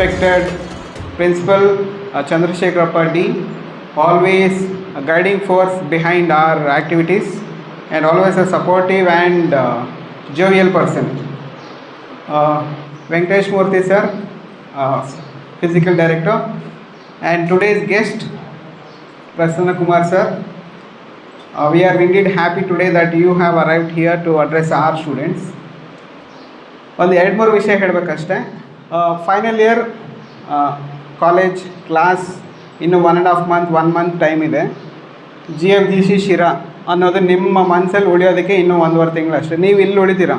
respected Principal Chandrasekharappa D, always a guiding force behind our activities and always a supportive and jovial person. Venkatesh Murthy sir, Physical Director, and today's guest Prasanna Kumar sir. We are indeed happy today that you have arrived here to address our students. ಒಂದು 2-3 ವಿಷಯ ಹೇಳಬೇಕಷ್ಟೇ. Final year college class ಇನ್ನು 1.5 month time ಇದೆ. GFGC Sira ಅನ್ನೋದು ನಿಮ್ಮ ಮನಸ್ಸಲ್ಲಿ ಉಳಿಯೋದಕ್ಕೆ ಇನ್ನೂ 1.5 ತಿಂಗಳು ಅಷ್ಟೇ. ನೀವು ಇಲ್ಲಿ ಉಳಿತೀರಾ,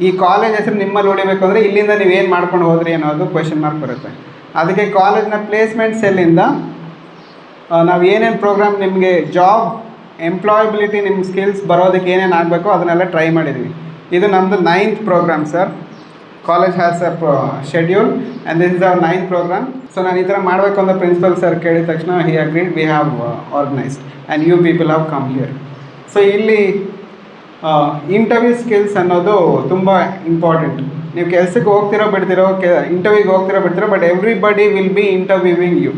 ಈ ಕಾಲೇಜ್ ಹೆಸರು ನಿಮ್ಮಲ್ಲಿ ಉಳಿಬೇಕು ಅಂದರೆ ಇಲ್ಲಿಂದ ನೀವೇನು ಮಾಡ್ಕೊಂಡು ಹೋದ್ರಿ ಅನ್ನೋದು ಕ್ವೆಶನ್ ಮಾರ್ಕ್ ಬರುತ್ತೆ. ಅದಕ್ಕೆ ಕಾಲೇಜ್ನ ಪ್ಲೇಸ್ಮೆಂಟ್ ಸೆಲ್ಲಿಂದ ನಾವು ಏನೇನು ಪ್ರೋಗ್ರಾಮ್ ನಿಮಗೆ ಜಾಬ್ ಎಂಪ್ಲಾಯಬಿಲಿಟಿ ನಿಮ್ಮ ಸ್ಕಿಲ್ಸ್ ಬರೋದಕ್ಕೆ ಏನೇನು ಆಗಬೇಕೋ ಅದನ್ನೆಲ್ಲ ಟ್ರೈ ಮಾಡಿದ್ವಿ. ಇದು ನಮ್ಮದು 9th programme sir. College has a schedule and this is our 9th programme. So ನಾನು ಈ ಥರ ಮಾಡಬೇಕು ಅಂತ ಪ್ರಿನ್ಸಿಪಲ್ ಸರ್ ಕೇಳಿದ ತಕ್ಷಣ he agreed, we have organised and you people have come here. So ಇಲ್ಲಿ ಇಂಟರ್ವ್ಯೂ ಸ್ಕಿಲ್ಸ್ ಅನ್ನೋದು ತುಂಬ ಇಂಪಾರ್ಟೆಂಟ್. ನೀವು ಕೆಲಸಕ್ಕೆ ಹೋಗ್ತಿರೋ ಬಿಡ್ತಿರೋ, ಇಂಟರ್ವ್ಯೂಗೆ ಹೋಗ್ತಿರೋ ಬಿಡ್ತಿರೋ, but everybody will be interviewing you.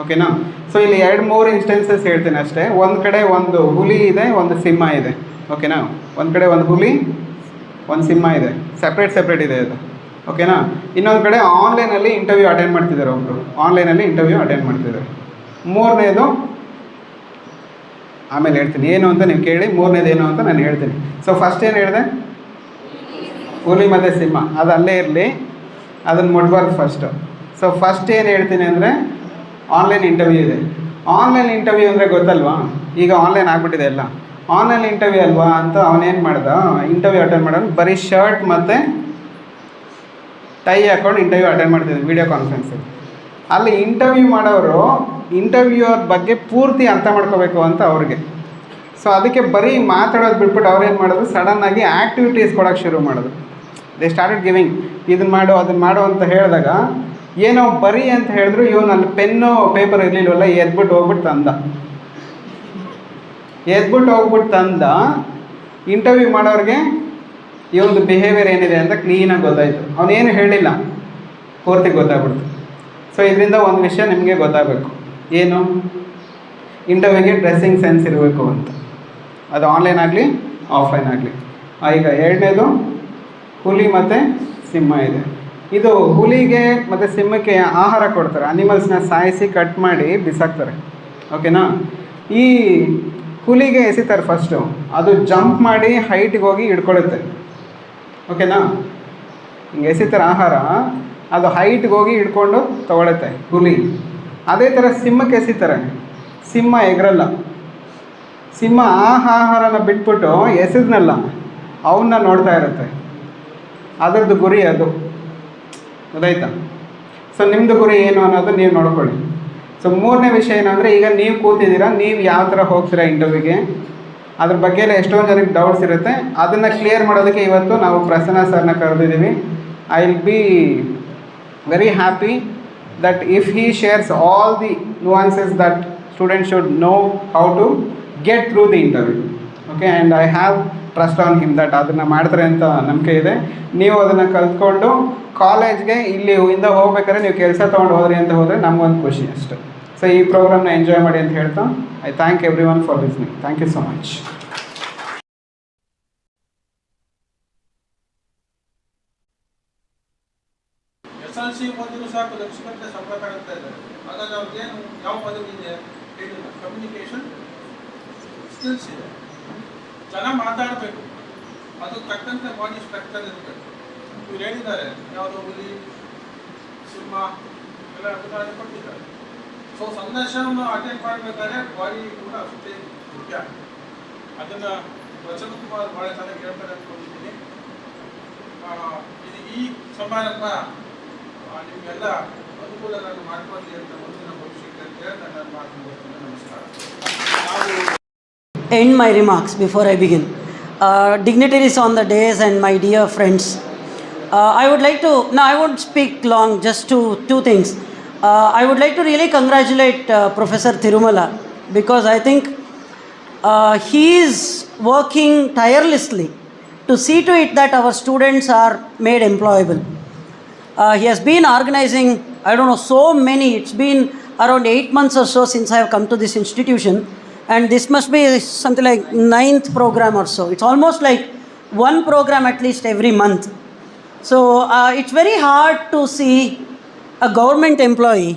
ಓಕೆನಾ? ಸೊ ಇಲ್ಲಿ 2-3 ಇನ್ಸ್ಟೆನ್ಸಸ್ ಹೇಳ್ತೀನಿ ಅಷ್ಟೇ. ಒಂದು ಕಡೆ ಒಂದು ಹುಲಿ ಇದೆ, ಒಂದು ಸಿಂಹ ಇದೆ. ಓಕೆನಾ? ಒಂದು ಕಡೆ ಒಂದು ಹುಲಿ, ಒಂದು ಸಿಂಹ ಇದೆ, ಸಪ್ರೇಟ್ ಇದೆ ಅದು. ಓಕೆನಾ? ಇನ್ನೊಂದು ಕಡೆ ಆನ್ಲೈನಲ್ಲಿ ಇಂಟರ್ವ್ಯೂ ಅಟೆಂಡ್ ಮಾಡ್ತಿದ್ದಾರೆ, ಒಬ್ಬರು ಆನ್ಲೈನಲ್ಲಿ ಇಂಟರ್ವ್ಯೂ ಅಟೆಂಡ್ ಮಾಡ್ತಿದ್ದಾರೆ. ಮೂರನೇದು ಆಮೇಲೆ ಹೇಳ್ತೀನಿ ಏನು ಅಂತ ನೀವು ಕೇಳಿ, ಮೂರನೇದು ಏನು ಅಂತ ನಾನು ಹೇಳ್ತೀನಿ. ಸೊ ಫಸ್ಟ್ ಏನು ಹೇಳಿದೆ? ಹುಲಿ ಮತ್ತು ಸಿಂಹ, ಅದು ಅಲ್ಲೇ ಇರಲಿ, ಅದನ್ನು ಮುಟ್ಬಾರ್ದು ಫಸ್ಟು. ಸೊ ಫಸ್ಟ್ ಏನು ಹೇಳ್ತೀನಿ ಅಂದರೆ ಆನ್ಲೈನ್ ಇಂಟರ್ವ್ಯೂ ಇದೆ. ಆನ್ಲೈನ್ ಇಂಟರ್ವ್ಯೂ ಅಂದರೆ ಗೊತ್ತಲ್ವಾ, ಈಗ ಆನ್ಲೈನ್ ಆಗಿಬಿಟ್ಟಿದೆ ಎಲ್ಲ. ಆನ್ಲೈನ್ ಇಂಟರ್ವ್ಯೂ ಅಲ್ವಾ ಅಂತ ಅವನೇನು ಮಾಡ್ದ, ಇಂಟರ್ವ್ಯೂ ಅಟೆಂಡ್ ಮಾಡೋನು ಬರೀ ಶರ್ಟ್ ಮತ್ತು ಟೈ ಹಾಕೊಂಡು ಇಂಟರ್ವ್ಯೂ ಅಟೆಂಡ್ ಮಾಡ್ತಿದ್ದೆ ವೀಡಿಯೋ ಕಾನ್ಫರೆನ್ಸಲ್ಲಿ. ಅಲ್ಲಿ ಇಂಟರ್ವ್ಯೂ ಮಾಡೋರು ಇಂಟರ್ವ್ಯೂರ್ ಬಗ್ಗೆ ಪೂರ್ತಿ ಅರ್ಥ ಮಾಡ್ಕೋಬೇಕು ಅಂತ ಅವ್ರಿಗೆ. ಸೊ ಅದಕ್ಕೆ ಬರೀ ಮಾತಾಡೋದು ಬಿಟ್ಬಿಟ್ಟು ಅವ್ರೇನು ಮಾಡೋದು, ಸಡನ್ನಾಗಿ ಆ್ಯಕ್ಟಿವಿಟೀಸ್ ಕೊಡೋಕ್ಕೆ ಶುರು ಮಾಡೋದು. ದೇ ಸ್ಟಾರ್ಟೆಡ್ ಗಿವಿಂಗ್, ಇದನ್ನು ಮಾಡು ಅದನ್ನು ಮಾಡು ಅಂತ ಹೇಳಿದಾಗ ಏನೋ ಬರೀ ಅಂತ ಹೇಳಿದ್ರು, ಇವನು ಅಲ್ಲಿ ಪೆನ್ನು ಪೇಪರ್ ಇರಲಿಲ್ವಲ್ಲ, ಎದ್ಬಿಟ್ಟು ಹೋಗ್ಬಿಟ್ಟು ತಂದ. ಇಂಟರ್ವ್ಯೂ ಮಾಡೋರಿಗೆ ಇವೊಂದು ಬಿಹೇವಿಯರ್ ಏನಿದೆ ಅಂತ ಕ್ಲೀನಾಗಿ ಗೊತ್ತಾಯಿತು. ಅವನೇನು ಹೇಳಿಲ್ಲ, ಪೂರ್ತಿ ಗೊತ್ತಾಗ್ಬಿಡ್ತು. ಸೊ ಇದರಿಂದ ಒಂದು ವಿಷಯ ನಿಮಗೆ ಗೊತ್ತಾಗಬೇಕು, ಏನು, ಇಂಟರ್ವ್ಯೂಗೆ ಡ್ರೆಸ್ಸಿಂಗ್ ಸೆನ್ಸ್ ಇರಬೇಕು ಅಂತ. ಅದು ಆನ್ಲೈನ್ ಆಗಲಿ ಆಫ್ಲೈನ್ ಆಗಲಿ. ಈಗ ಎರಡನೇದು ಹುಲಿ ಮತ್ತು ಸಿಂಹ ಇದೆ. ಇದು ಹುಲಿಗೆ ಮತ್ತು ಸಿಂಹಕ್ಕೆ ಆಹಾರ ಕೊಡ್ತಾರೆ, ಅನಿಮಲ್ಸ್ನ ಸಾಯಿಸಿ ಕಟ್ ಮಾಡಿ ಬಿಸಾಕ್ತಾರೆ. ಓಕೆನಾ? ಈ ಹುಲಿಗೆ ಎಸಿತಾರೆ ಫಸ್ಟು, ಅದು ಜಂಪ್ ಮಾಡಿ ಹೈಟಿಗೆ ಹೋಗಿ ಹಿಡ್ಕೊಳ್ಳುತ್ತೆ. ಓಕೆನಾ? ಹಿಂಗೆ ಎಸಿತಾರೆ ಆಹಾರ, ಅದು ಹೈಟ್ಗೆ ಹೋಗಿ ಹಿಡ್ಕೊಂಡು ತೊಗೊಳುತ್ತೆ ಹುಲಿ. ಅದೇ ಥರ ಸಿಂಹಕ್ಕೆ ಎಸಿತಾರೆ, ಸಿಂಹ ಎಗರಲ್ಲ. ಸಿಂಹ ಆಹಾರನ ಬಿಟ್ಬಿಟ್ಟು ಎಸೆದ್ನಲ್ಲ ಅವನ್ನ ನೋಡ್ತಾ ಇರುತ್ತೆ. ಅದರದ್ದು ಗುರಿ ಅದು, ಗೊತ್ತಾಯ್ತಾ? ಸೊ ನಿಮ್ಮದು ಗುರಿ ಏನು ಅನ್ನೋದು ನೀವು ನೋಡ್ಕೊಳ್ಳಿ. ಸೊ ಮೂರನೇ ವಿಷಯ ಏನಂದರೆ, ಈಗ ನೀವು ಕೂತಿದ್ದೀರಾ, ನೀವು ಯಾವ ಥರ ಹೋಗ್ತೀರಾ ಇಂಟರ್ವ್ಯೂಗೆ, ಅದ್ರ ಬಗ್ಗೆ ಎಷ್ಟೊಂದು ಜನಕ್ಕೆ ಡೌಟ್ಸ್ ಇರುತ್ತೆ. ಅದನ್ನು ಕ್ಲಿಯರ್ ಮಾಡೋದಕ್ಕೆ ಇವತ್ತು ನಾವು ಪ್ರಸನ್ನ ಸರ್ನ ಕರೆದಿದ್ದೀವಿ. I will be very happy that if he shares all the nuances that student should know how to get through the interview. Okay, and I have trust on him that ಅದನ್ನು ಮಾಡ್ತಾರೆ ಅಂತ ನಂಬಿಕೆ ಇದೆ. ನೀವು ಅದನ್ನು ಕಲ್ತ್ಕೊಂಡು ಕಾಲೇಜ್ಗೆ ಇಲ್ಲಿ ಇಂದ ಹೋಗ್ಬೇಕಾದ್ರೆ ನೀವು ಕೆಲಸ ತೊಗೊಂಡು ಹೋದ್ರಿ ಅಂತ ಹೋದರೆ ನಮಗೊಂದು ಖುಷಿ ಅಷ್ಟೆ. ಸೊ ಈ ಪ್ರೋಗ್ರಾಮ್ನ ಎಂಜಾಯ್ ಮಾಡಿ ಅಂತ ಹೇಳ್ತಾ I thank everyone for listening. Thank you so much. SLC ಓದಿದ್ರು ಸಾಕು, ಲಕ್ಷಗಟ್ಟಲೆ ಸಂಬಳ ತಗೊಳ್ತಾ ಇದ್ದಾರೆ. ಹಾಗಾಗಿ ಅವ್ರಿಗೇನು ಯಾವ ಪದವಿ ಇದೆ ಹೇಳಿಲ್ಲ. ಕಮ್ಯುನಿಕೇಷನ್ ಸ್ಕಿಲ್ಸ್ ಇದೆ, ಚೆನ್ನಾಗಿ ಮಾತಾಡಬೇಕು, ಅದು ತಕ್ಕಂತೆ ಬಾಡಿ ಸ್ಟ್ರಕ್ಚರ್ ಇರಬೇಕು. ಇವ್ರು ಹೇಳಿದ್ದಾರೆ, ಯಾವುದೋ ಹುಲಿ ಸಿಂಹ ಎಲ್ಲ ಉದಾಹರಣೆ ಕೊಟ್ಟಿದ್ದಾರೆ. ಸೊ ಸಂದರ್ಶನವನ್ನು ಅಟೆಂಡ್ ಮಾಡಬೇಕಾದ್ರೆ ಬಾಡಿ ಕೂಡ ಅಷ್ಟೇ ಮುಖ್ಯ. ಅದನ್ನು ಪ್ರಸನ್ನ ಕುಮಾರ್ ಭಾಳ ಚೆನ್ನಾಗಿ ಹೇಳ್ತಾರೆ ಅಂದ್ಕೊಂಡಿದ್ದೀನಿ. ಇದು ಈ ಸಮಾರಂಭ ನಿಮಗೆಲ್ಲ ಅನುಕೂಲಗಳನ್ನು ಮಾಡ್ಕೊಳ್ಳಿ ಅಂತ ಮುಂದಿನ ಭವಿಷ್ಯಕ್ಕೆ ಅಂತ ಹೇಳ್ತಾ ನನ್ನ ಮಾತು ಮುಗಿಸ್ತೇನೆ. ನಮಸ್ಕಾರ. End my remarks before I begin. Dignitaries on the dais and my dear friends, I would like to, now I won't speak long, just two things. I would like to really congratulate Professor Thirumala, because I think he is working tirelessly to see to it that our students are made employable. He has been organizing, I don't know, so many. It's been around 8 months or so since I have come to this institution, and this must be something like 9th program or so. It's almost like one program at least every month. So it's very hard to see a government employee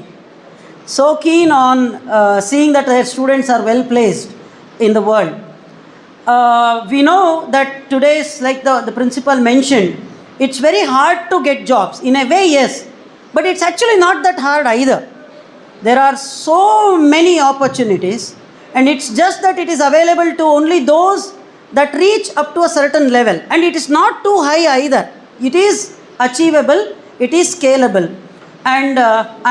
so keen on seeing that their students are well placed in the world. We know that today's, like the principal mentioned, it's very hard to get jobs. In a way, yes, but it's actually not that hard either. There are so many opportunities, and it's just that it is available to only those that reach up to a certain level, and it is not too high either. It is achievable, it is scalable, and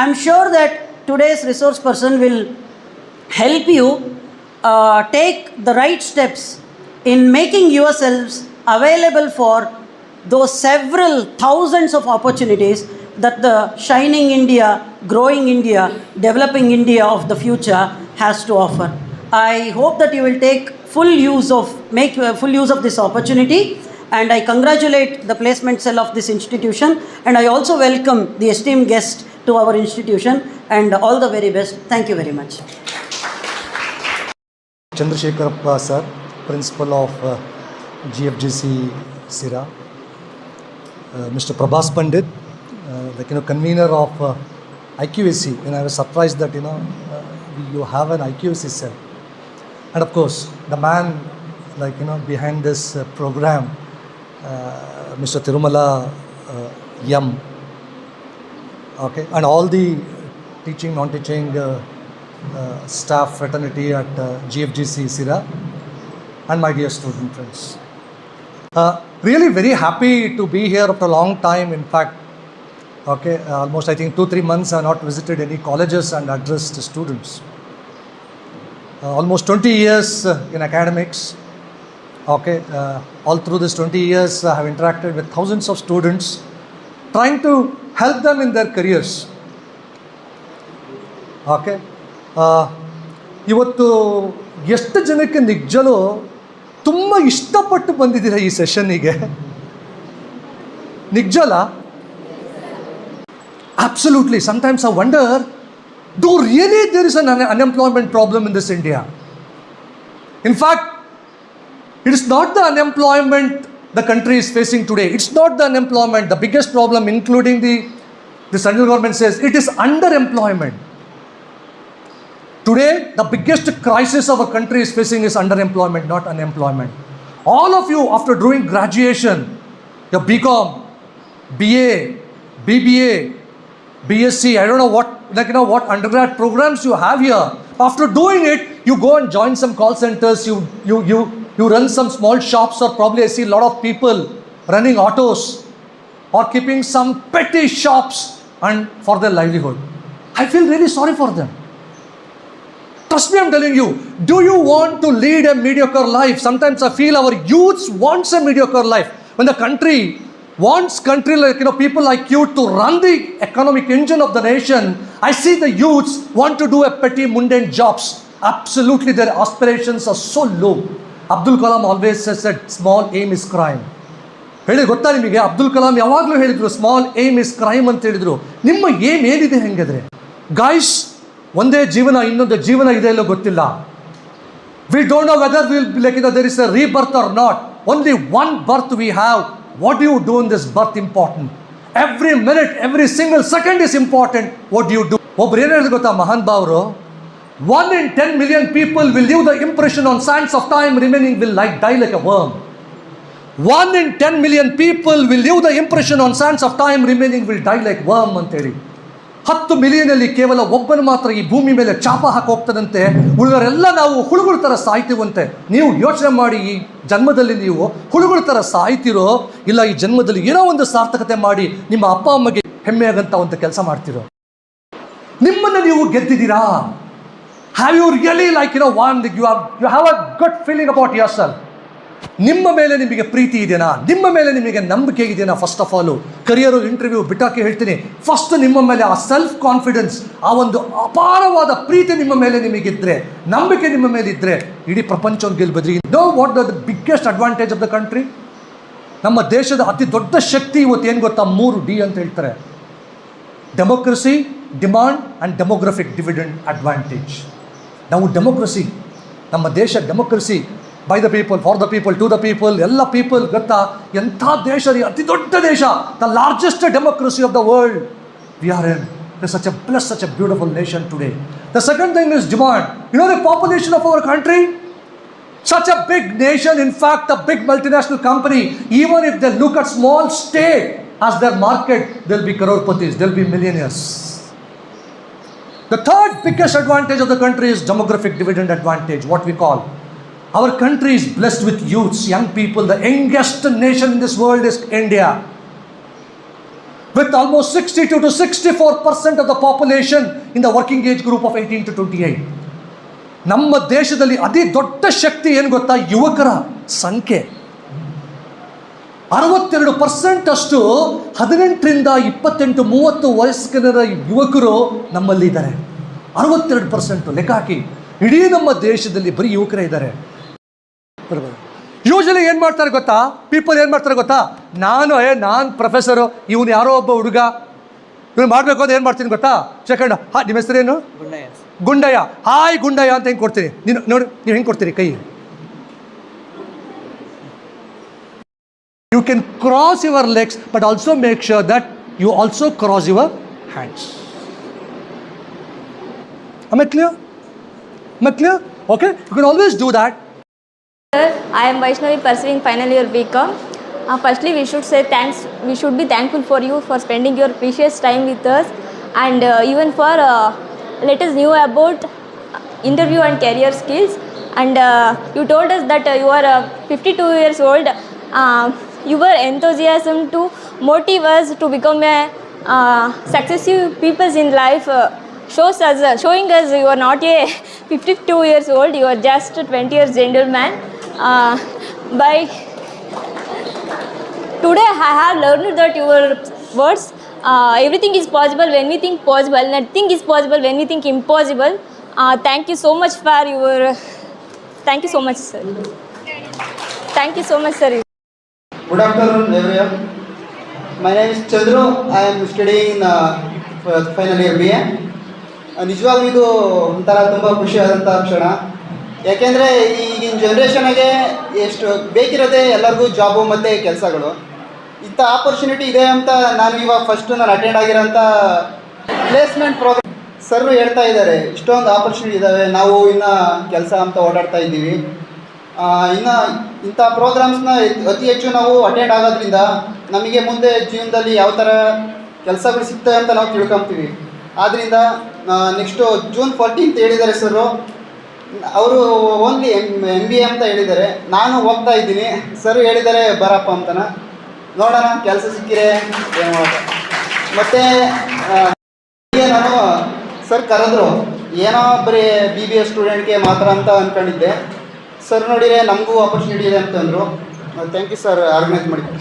I'm sure that today's resource person will help you take the right steps in making yourselves available for those several thousands of opportunities that the shining India, growing India, developing India of the future has to offer. I hope that you will make full use of this opportunity, and I congratulate the placement cell of this institution, and I also welcome the esteemed guest to our institution, and all the very best. Thank you very much. Chandrasekharappa sir, Principal of GFGC Sira, Mr. Prabhas Pandit, convener of IQAC, and I was surprised that you have an IQAC cell, and of course the man behind this program, Mr. Tirumala Yam, okay, and all the teaching, non-teaching staff fraternity at GFGC Sira, and my dear student friends. Really very happy to be here after a long time. In fact, okay, almost I think 2-3 months I have not visited any colleges and addressed students. Almost 20 years in academics. Okay, all through this 20 years I have interacted with thousands of students, trying to help them in their careers. Okay, ಇವತ್ತು ಎಷ್ಟು ಜನಕ್ಕೆ ನಿಜಲೂ ತುಂಬ ಇಷ್ಟಪಟ್ಟು ಬಂದಿದ್ದೀರಾ ಈ ಸೆಷನ್ನಿಗೆ? ನಿಜಲ? Absolutely. Sometimes I wonder, do really there is an unemployment problem in this India? In fact, it is not the unemployment the country is facing today. It's not the unemployment. The biggest problem, including the central government says, it is underemployment. Today, the biggest crisis our country is facing is underemployment, not unemployment. All of you, after doing graduation, your BCom, BA, BBA, BSc, I don't know what undergrad programs you have here. After doing it, you go and join some call centers, you run some small shops, or probably I see a lot of people running autos or keeping some petty shops and for their livelihood. I feel really sorry for them. Trust me, I'm telling you, do you want to lead a mediocre life? Sometimes I feel our youths wants a mediocre life. When the country wants people like you to run the economic engine of the nation, I see the youths want to do a petty mundane jobs. Absolutely, their aspirations are so low. Abdul Kalam always said, small aim is crime. ಹೇಳಿ ಗೊತ್ತಾ ನಿಮಗೆ? ಅಬ್ದುಲ್ ಕಲಾಂ ಯಾವಾಗಲೂ ಹೇಳಿದ್ರು, small aim is crime ಅಂತ ಹೇಳಿದ್ರು. ನಿಮ್ಮ aim ಏನಿದೆ ಹೆಂಗಿದ್ರೆ? Guys, ಒಂದೇ ಜೀವನ, ಇನ್ನೊಂದು ಜೀವನ ಇದೆ ಇಲ್ಲೋ ಗೊತ್ತಿಲ್ಲ. We don't know whether there is a rebirth or not. Only one birth we have. What do you do in this birth important? Every minute, every single second is important. What do you do? ಒಬ್ರು ಏನು ಹೇಳಿದ್ರು ಗೊತ್ತಾ ಮಹಾನ್ ಭಾವರು? 1 in 10 million people will leave the impression on sands of time, remaining will die like a worm. 1 in 10 million people will leave the impression on sands of time, remaining will die like worm ಅಂತೇಳಿ. 10 ಮಿಲಿಯನಲ್ಲಿ ಕೇವಲ ಒಬ್ಬನು ಮಾತ್ರ ಈ ಭೂಮಿ ಮೇಲೆ ಚಾಪ ಹಾಕಿ ಹೋಗ್ತದಂತೆ, ಉಳಿದವರೆಲ್ಲ ನಾವು ಹುಳುಗಳ ಥರ ಸಾಯ್ತೀವಂತೆ. ನೀವು ಯೋಚನೆ ಮಾಡಿ, ಈ ಜನ್ಮದಲ್ಲಿ ನೀವು ಹುಳುಗಳ ಥರ ಸಾಯ್ತಿರೋ, ಇಲ್ಲ ಈ ಜನ್ಮದಲ್ಲಿ ಏನೋ ಒಂದು ಸಾರ್ಥಕತೆ ಮಾಡಿ ನಿಮ್ಮ ಅಪ್ಪ ಅಮ್ಮಗೆ ಹೆಮ್ಮೆ ಆಗಂತ ಒಂದು ಕೆಲಸ ಮಾಡ್ತಿರೋ? ನಿಮ್ಮನ್ನು ನೀವು ಗೆದ್ದಿದ್ದೀರಾ? Have you really you have a good feeling about yourself? ನಿಮ್ಮ ಮೇಲೆ ನಿಮಗೆ ಪ್ರೀತಿ ಇದೆಯಾ? ನಿಮ್ಮ ಮೇಲೆ ನಿಮಗೆ ನಂಬಿಕೆ ಇದೆಯಾ? First of all career interview ಬಿಟ್ಟಾಕಿ ಹೇಳ್ತೀನಿ, ಫಸ್ಟ್ ನಿಮ್ಮ ಮೇಲೆ ಆ ಸೆಲ್ಫ್ ಕಾನ್ಫಿಡೆನ್ಸ್, ಆ ಒಂದು ಅಪಾರವಾದ ಪ್ರೀತಿ ನಿಮ್ಮ ಮೇಲೆ ನಿಮಗಿದ್ರೆ, ನಂಬಿಕೆ ನಿಮ್ಮ ಮೇಲೆ ಇದ್ದರೆ ಇಡೀ ಪ್ರಪಂಚವನ್ನು ಗೆಲ್ಬದ್ರಿ. Know what the biggest advantage of the country? ನಮ್ಮ ದೇಶದ ಅತಿ ದೊಡ್ಡ ಶಕ್ತಿ ಇವತ್ತು ಏನು ಗೊತ್ತಾ? 3D ಅಂತ ಹೇಳ್ತಾರೆ. Democracy, demand and demographic dividend advantage. ನಾವು ಡೆಮೋಕ್ರಸಿ, ನಮ್ಮ ದೇಶ democracy, by the people, for the people, to the people, ಎಲ್ಲ ಪೀಪಲ್ ಗೊತ್ತಾ. ಎಂಥ ದೇಶ ರೀ, ಅತಿ ದೊಡ್ಡ ದೇಶ, the largest democracy of the world we are in. Such a blessed, such a beautiful nation today. The second thing is demand. You know the population of our country? Such a big nation, in fact, a big multinational company, even if they look at small state as their market, they'll be crorepati's, they'll be millionaires. The third biggest advantage of the country is demographic dividend advantage, what we call. Our country is blessed with youths, young people. The youngest nation in this world is India. With almost 62 to 64% of the population in the working age group of 18 to 28. ನಮ್ಮ ದೇಶದಲ್ಲಿ ಅತಿ ದೊಡ್ಡ ಶಕ್ತಿ ಏನು ಗೊತ್ತಾ? ಯುವಕರ ಸಂಖ್ಯೆ. 62% ಅಷ್ಟು 18ರಿಂದ 28, 30 ವಯಸ್ಕರ ಯುವಕರು ನಮ್ಮಲ್ಲಿ ಇದ್ದಾರೆ. 62% ಲೆಕ್ಕ ಹಾಕಿ, ಇಡೀ ನಮ್ಮ ದೇಶದಲ್ಲಿ ಬರೀ ಯುವಕರೇ ಇದ್ದಾರೆ. ಯೂಶಲಿ ಏನು ಮಾಡ್ತಾರೆ ಗೊತ್ತಾ? ಪೀಪಲ್ ಏನು ಮಾಡ್ತಾರೆ ಗೊತ್ತಾ? ನಾನು ಪ್ರೊಫೆಸರು, ಇವನು ಯಾರೋ ಒಬ್ಬ ಹುಡುಗ, ಇವನು ಮಾಡಬೇಕು ಅಂತ ಏನು ಮಾಡ್ತೀನಿ ಗೊತ್ತಾ? ಸೆಕೆಂಡ್, ನಿಮ್ಮ ಹೆಸರೇನು? ಗುಂಡಯ್ಯ. ಹಾಯ್ ಗುಂಡಯ್ಯ ಅಂತ ಹೆಂಗೆ ಕೊಡ್ತೀನಿ? ನೀನು ನೋಡಿ, ನೀವು ಹೆಂಗೆ ಕೊಡ್ತೀರಿ ಕೈ? You can cross your legs, but also make sure that you also cross your hands. Am I clear? Okay, you can always do that. Sir, I am Vaishnavi pursuing final year BCom. Firstly, we should say thanks. We should be thankful for you for spending your precious time with us, and even for let us know about interview and career skills. And you told us that you are 52 years old. Your enthusiasm to motivate us to become a successive people in life showing us you are not a 52 years old. You are just a 20 years gentleman. By today I have learned that your words, everything is possible when we think possible, nothing is possible when we think impossible. Thank you so much for your thank you so much, sir. Thank you so much, sir. Good afternoon everyone. My name is Chandru. I am studying in final year BA. ನಿಜವಾಗ್ಲೂ ಇದು ಒಂಥರ ತುಂಬ ಖುಷಿಯಾದಂಥ ಕ್ಷಣ. ಯಾಕೆಂದರೆ ಈಗಿನ ಜನ್ರೇಷನ್ಗೆ ಎಷ್ಟು ಬೇಕಿರೋದೆ ಎಲ್ಲರಿಗೂ job ಮತ್ತು ಕೆಲಸಗಳು. ಇಂಥ ಆಪರ್ಚುನಿಟಿ ಇದೆ ಅಂತ ನಾನು ಇವಾಗ ನಾನು ಅಟೆಂಡ್ ಆಗಿರೋಂಥ ಪ್ಲೇಸ್ಮೆಂಟ್ ಪ್ರೋಗ್ರಾಮ್ ಸರ್ ಹೇಳ್ತಾ ಇದ್ದಾರೆ, ಇಷ್ಟೊಂದು ಆಪರ್ಚುನಿಟಿ ಇದ್ದಾವೆ, ನಾವು ಇನ್ನು ಕೆಲಸ ಅಂತ ಓಡಾಡ್ತಾ ಇದ್ದೀವಿ. ಇನ್ನು ಇಂಥ ಪ್ರೋಗ್ರಾಮ್ಸ್ನ ಅತಿ ಹೆಚ್ಚು ನಾವು ಅಟೆಂಡ್ ಆಗೋದ್ರಿಂದ ನಮಗೆ ಮುಂದೆ ಜೀವನದಲ್ಲಿ ಯಾವ ಥರ ಕೆಲಸಗಳು ಸಿಗ್ತವೆ ಅಂತ ನಾವು ತಿಳ್ಕೊತೀವಿ. ಆದ್ದರಿಂದ ನೆಕ್ಸ್ಟು June 14th ಹೇಳಿದ್ದಾರೆ ಸರು. ಅವರು ಓನ್ಲಿ MBA ಅಂತ ಹೇಳಿದ್ದಾರೆ. ನಾನು ಹೋಗ್ತಾ ಇದ್ದೀನಿ, ಸರ್ ಹೇಳಿದ್ದಾರೆ ಬರಪ್ಪ ಅಂತನ, ನೋಡೋಣ ಕೆಲಸ ಸಿಕ್ಕಿರೆ ಏನು ಮಾಡೋದು. ಮತ್ತು ನಾನು ಸರ್ ಕರೆದ್ರು, ಏನೋ ಬರೀ BBA ಸ್ಟೂಡೆಂಟ್ಗೆ ಮಾತ್ರ ಅಂತ ಅಂದ್ಕೊಂಡಿದ್ದೆ. ಸರ್ ನೋಡಿದರೆ ನಮಗೂ ಆಪರ್ಚುನಿಟಿ ಇದೆ ಅಂತಂದರು. ಥ್ಯಾಂಕ್ ಯು ಸರ್, ಆರ್ಗನೈಸ್ ಮಾಡಿದ್ದೆ.